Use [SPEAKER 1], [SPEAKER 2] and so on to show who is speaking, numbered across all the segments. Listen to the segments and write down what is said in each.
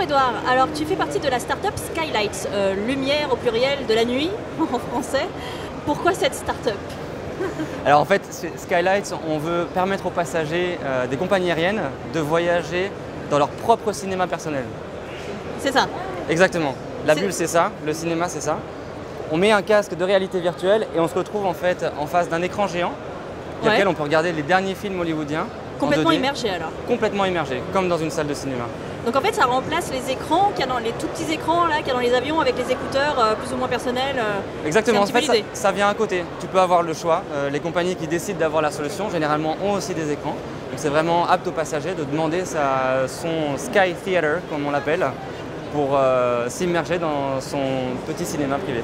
[SPEAKER 1] Edouard, alors tu fais partie de la start-up Skylight, lumière au pluriel de la nuit en français. Pourquoi cette start-up?
[SPEAKER 2] Alors en fait, Skylight, on veut permettre aux passagers des compagnies aériennes de voyager dans leur propre cinéma personnel.
[SPEAKER 1] C'est ça?
[SPEAKER 2] Exactement. La bulle, c'est ça. Le cinéma, c'est ça. On met un casque de réalité virtuelle et on se retrouve en fait en face d'un écran géant dans lequel on peut regarder les derniers films hollywoodiens.
[SPEAKER 1] Complètement immergé alors? Complètement
[SPEAKER 2] immergé, comme dans une salle de cinéma.
[SPEAKER 1] Donc en fait, ça remplace les écrans qu'il y a dans les tout petits écrans là qu'il y a dans les avions avec les écouteurs plus ou moins personnels.
[SPEAKER 2] Exactement. En fait, ça vient à côté. Tu peux avoir le choix. Les compagnies qui décident d'avoir la solution, généralement, ont aussi des écrans. Donc c'est vraiment apte au passager de demander son Sky Theater, comme on l'appelle, pour s'immerger dans son petit cinéma privé.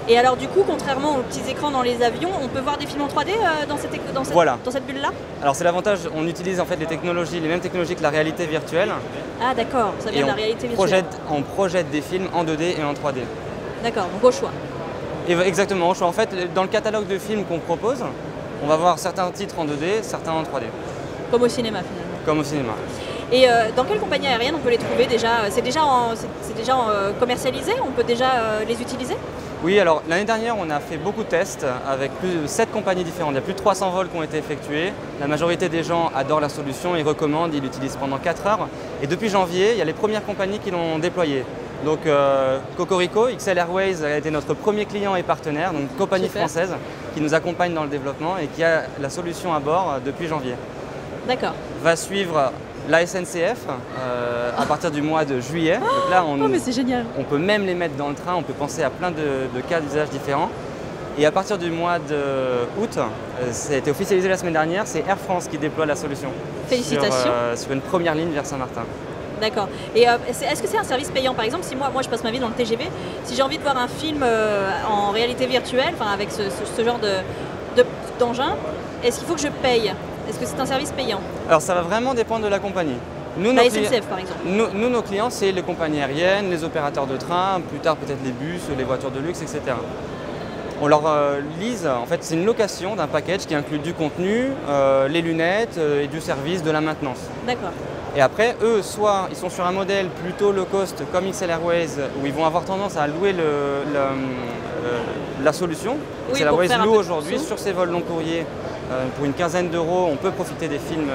[SPEAKER 1] Et alors du coup, contrairement aux petits écrans dans les avions, on peut voir des films en 3D dans cette bulle-là?
[SPEAKER 2] Alors c'est l'avantage, on utilise en fait les mêmes technologies que la réalité virtuelle.
[SPEAKER 1] Ah d'accord, ça vient de la réalité virtuelle.
[SPEAKER 2] On projette des films en 2D et en 3D.
[SPEAKER 1] D'accord, donc au choix.
[SPEAKER 2] Et exactement, au choix. En fait, dans le catalogue de films qu'on propose, on va voir certains titres en 2D, certains en 3D.
[SPEAKER 1] Comme au cinéma finalement.
[SPEAKER 2] Comme au cinéma.
[SPEAKER 1] Et dans quelle compagnie aérienne on peut les trouver déjà? C'est déjà commercialisé? On peut déjà les utiliser?
[SPEAKER 2] Oui, alors l'année dernière, on a fait beaucoup de tests avec plus de 7 compagnies différentes. Il y a plus de 300 vols qui ont été effectués. La majorité des gens adorent la solution, ils recommandent, ils l'utilisent pendant 4 heures. Et depuis janvier, il y a les premières compagnies qui l'ont déployé. Donc Cocorico, XL Airways a été notre premier client et partenaire, donc compagnie française qui nous accompagne dans le développement et qui a la solution à bord depuis janvier.
[SPEAKER 1] D'accord.
[SPEAKER 2] Va suivre la SNCF à partir du mois de juillet. Donc là,
[SPEAKER 1] mais c'est génial.
[SPEAKER 2] On peut même les mettre dans le train, on peut penser à plein de cas d'usage différents. Et à partir du mois d'août, ça a été officialisé la semaine dernière, c'est Air France qui déploie la solution.
[SPEAKER 1] Félicitations.
[SPEAKER 2] Sur une première ligne vers Saint-Martin.
[SPEAKER 1] D'accord. Et est-ce que c'est un service payant? Par exemple, si moi je passe ma vie dans le TGV, si j'ai envie de voir un film en réalité virtuelle, avec ce genre d'engin, est-ce qu'il faut que je paye? Est-ce que c'est un service payant? Alors
[SPEAKER 2] ça va vraiment dépendre de la compagnie.
[SPEAKER 1] La SNCF par exemple.
[SPEAKER 2] Nous, nos clients, c'est les compagnies aériennes, les opérateurs de train, plus tard peut-être les bus, les voitures de luxe, etc. On leur lise, en fait c'est une location d'un package qui inclut du contenu, les lunettes et du service, de la maintenance.
[SPEAKER 1] D'accord.
[SPEAKER 2] Et après, eux, soit ils sont sur un modèle plutôt low cost comme XL Airways, où ils vont avoir tendance à louer la solution. XL Airways loue aujourd'hui sur ses vols long courriers. Pour une quinzaine d'euros, on peut profiter des films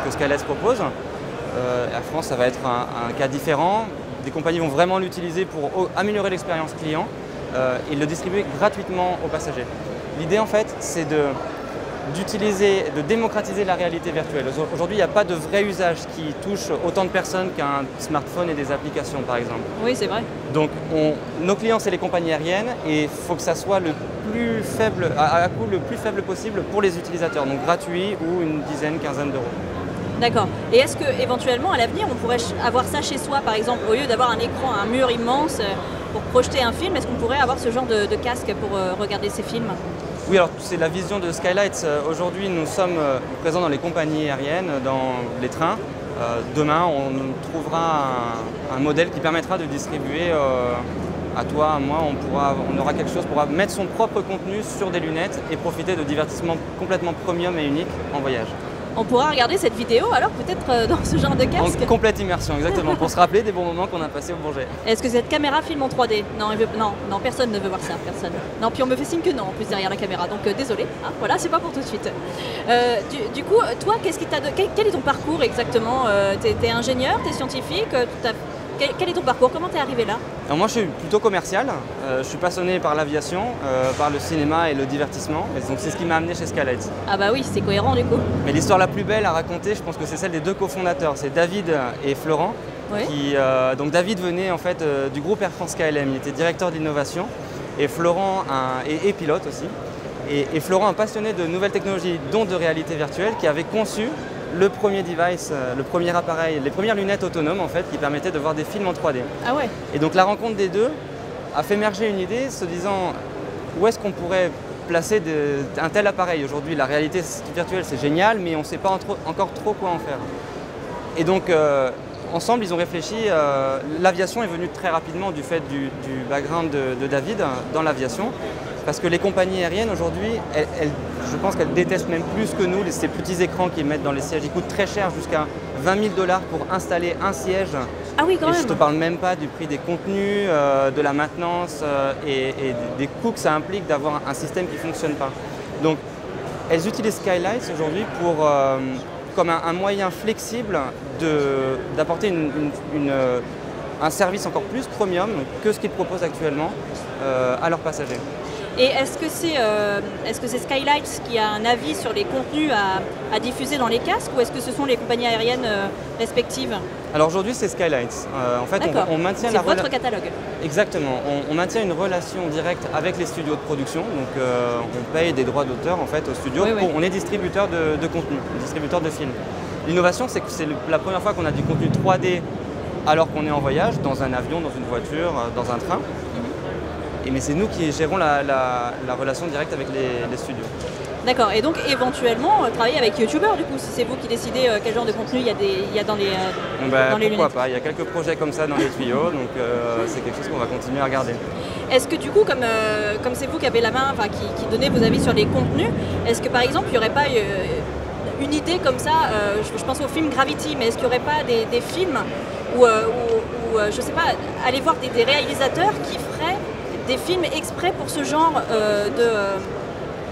[SPEAKER 2] que Skylight propose. Air France, ça va être un cas différent. Des compagnies vont vraiment l'utiliser pour améliorer l'expérience client et le distribuer gratuitement aux passagers. L'idée, en fait, c'est de démocratiser la réalité virtuelle. Aujourd'hui, il n'y a pas de vrai usage qui touche autant de personnes qu'un smartphone et des applications, par exemple.
[SPEAKER 1] Oui, c'est vrai.
[SPEAKER 2] Donc, nos clients, c'est les compagnies aériennes et il faut que ça soit le plus faible, à coût le plus faible possible pour les utilisateurs, donc gratuit ou une quinzaine d'euros.
[SPEAKER 1] D'accord. Et est-ce qu'éventuellement, à l'avenir, on pourrait avoir ça chez soi, par exemple, au lieu d'avoir un écran, un mur immense pour projeter un film, est-ce qu'on pourrait avoir ce genre de casque pour regarder ces films?
[SPEAKER 2] Oui, alors c'est la vision de Skylight. Aujourd'hui, nous sommes présents dans les compagnies aériennes, dans les trains. Demain, on trouvera un modèle qui permettra de distribuer à toi, à moi, on aura quelque chose pour mettre son propre contenu sur des lunettes et profiter de divertissements complètement premium et unique en voyage.
[SPEAKER 1] On pourra regarder cette vidéo alors peut-être dans ce genre de casque?
[SPEAKER 2] En complète immersion, exactement, pour se rappeler des bons moments qu'on a passés au Bourget.
[SPEAKER 1] Est-ce que cette caméra filme en 3D? Non, personne ne veut voir ça, personne. Non, puis on me fait signe que non, en plus derrière la caméra, donc désolé, hein, voilà, c'est pas pour tout de suite. Du coup, toi, quel est ton parcours exactement? T'es ingénieur, t'es scientifique, quel est ton parcours? Comment t'es arrivé là?
[SPEAKER 2] Alors moi, je suis plutôt commercial. Je suis passionné par l'aviation, par le cinéma et le divertissement. Et donc c'est ce qui m'a amené chez Skylight.
[SPEAKER 1] Ah bah oui, c'est cohérent du coup.
[SPEAKER 2] Mais l'histoire la plus belle à raconter, je pense que c'est celle des deux cofondateurs. C'est David et Florent.
[SPEAKER 1] Oui.
[SPEAKER 2] Donc David venait en fait du groupe Air France KLM. Il était directeur d'innovation. Et Florent est pilote aussi. Et Florent, un passionné de nouvelles technologies, dont de réalité virtuelle, qui avait conçu le premier device, le premier appareil, les premières lunettes autonomes en fait, qui permettaient de voir des films en 3D.
[SPEAKER 1] Ah ouais.
[SPEAKER 2] Et donc la rencontre des deux a fait émerger une idée, se disant où est-ce qu'on pourrait placer un tel appareil. Aujourd'hui, la réalité virtuelle c'est génial, mais on ne sait pas encore trop quoi en faire. Et donc ensemble, ils ont réfléchi. L'aviation est venue très rapidement du fait du background de David dans l'aviation. Parce que les compagnies aériennes aujourd'hui, je pense qu'elles détestent même plus que nous ces petits écrans qu'ils mettent dans les sièges. Ils coûtent très cher, jusqu'à 20 000 $ pour installer un siège
[SPEAKER 1] Ah oui, quand
[SPEAKER 2] Et
[SPEAKER 1] même.
[SPEAKER 2] je te parle même pas du prix des contenus, de la maintenance et des coûts que ça implique d'avoir un système qui ne fonctionne pas. Donc, elles utilisent Skylights aujourd'hui pour, comme un moyen flexible d'apporter un service encore plus premium que ce qu'ils proposent actuellement à leurs passagers.
[SPEAKER 1] Et est-ce que c'est Skylights qui a un avis sur les contenus à diffuser dans les casques ou est-ce que ce sont les compagnies aériennes respectives?
[SPEAKER 2] Alors aujourd'hui c'est Skylights. En fait on maintient
[SPEAKER 1] c'est votre catalogue.
[SPEAKER 2] Exactement, on maintient une relation directe avec les studios de production, donc on paye des droits d'auteur en fait aux studios.
[SPEAKER 1] Oui, oui.
[SPEAKER 2] On est distributeur de contenu, distributeur de films. L'innovation c'est que c'est la première fois qu'on a du contenu 3D alors qu'on est en voyage, dans un avion, dans une voiture, dans un train. Mais c'est nous qui gérons la relation directe avec les studios.
[SPEAKER 1] D'accord, et donc éventuellement travailler avec YouTubers du coup, si c'est vous qui décidez quel genre de contenu il y a dans les lunettes.
[SPEAKER 2] Pourquoi pas, il y a quelques projets comme ça dans les tuyaux, donc c'est quelque chose qu'on va continuer à regarder.
[SPEAKER 1] Est-ce que du coup, comme c'est vous qui avez la main, qui donnez vos avis sur les contenus, est-ce que par exemple il n'y aurait pas une idée comme ça, je pense au film Gravity, mais est-ce qu'il n'y aurait pas des films où je sais pas, aller voir des réalisateurs qui feraient des films exprès pour ce genre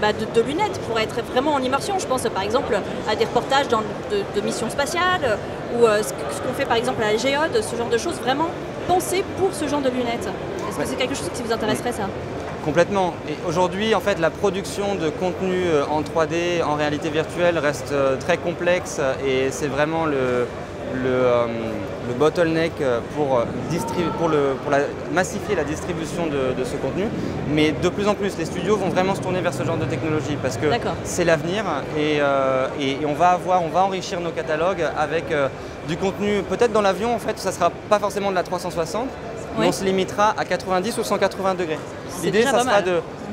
[SPEAKER 1] de lunettes, pour être vraiment en immersion. Je pense par exemple à des reportages de missions spatiales ou ce qu'on fait par exemple à la Géode, ce genre de choses vraiment pensées pour ce genre de lunettes. Est-ce que c'est quelque chose qui vous intéresserait ça?
[SPEAKER 2] Complètement. Et aujourd'hui, en fait, la production de contenu en 3D, en réalité virtuelle, reste très complexe et c'est vraiment le bottleneck pour massifier la distribution de ce contenu. Mais de plus en plus, les studios vont vraiment se tourner vers ce genre de technologie parce que c'est l'avenir et on va enrichir nos catalogues avec du contenu, peut-être dans l'avion, en fait, ça ne sera pas forcément de la 360, mais on se limitera à 90 ou 180 degrés. L'idée, ça sera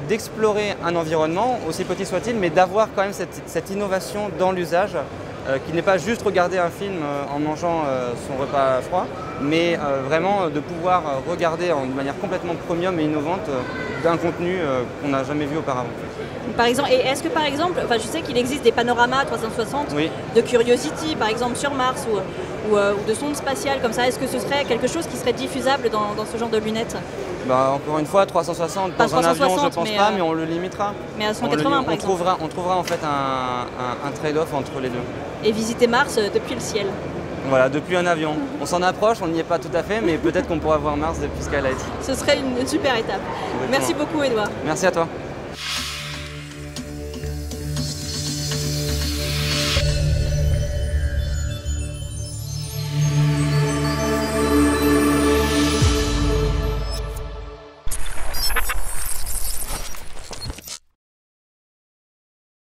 [SPEAKER 2] d'explorer un environnement, aussi petit soit-il, mais d'avoir quand même cette innovation dans l'usage, qui n'est pas juste regarder un film en mangeant son repas froid, mais vraiment de pouvoir regarder de manière complètement premium et innovante d'un contenu qu'on n'a jamais vu auparavant.
[SPEAKER 1] Par exemple, et est-ce que par exemple, je sais qu'il existe des panoramas 360 de Curiosity par exemple sur Mars ou de sondes spatiales comme ça, est-ce que ce serait quelque chose qui serait diffusable dans ce genre de lunettes?
[SPEAKER 2] Encore une fois, 360
[SPEAKER 1] pas
[SPEAKER 2] dans 360, un avion, je ne pense pas,
[SPEAKER 1] mais
[SPEAKER 2] on le limitera.
[SPEAKER 1] Mais à 180 par exemple.
[SPEAKER 2] On trouvera en fait un trade-off entre les deux.
[SPEAKER 1] Et visiter Mars depuis le ciel.
[SPEAKER 2] Voilà, depuis un avion. On s'en approche, on n'y est pas tout à fait, mais peut-être qu'on pourra voir Mars depuis Skylight.
[SPEAKER 1] Ce serait une super étape.
[SPEAKER 2] Exactement.
[SPEAKER 1] Merci beaucoup Edouard.
[SPEAKER 2] Merci à toi.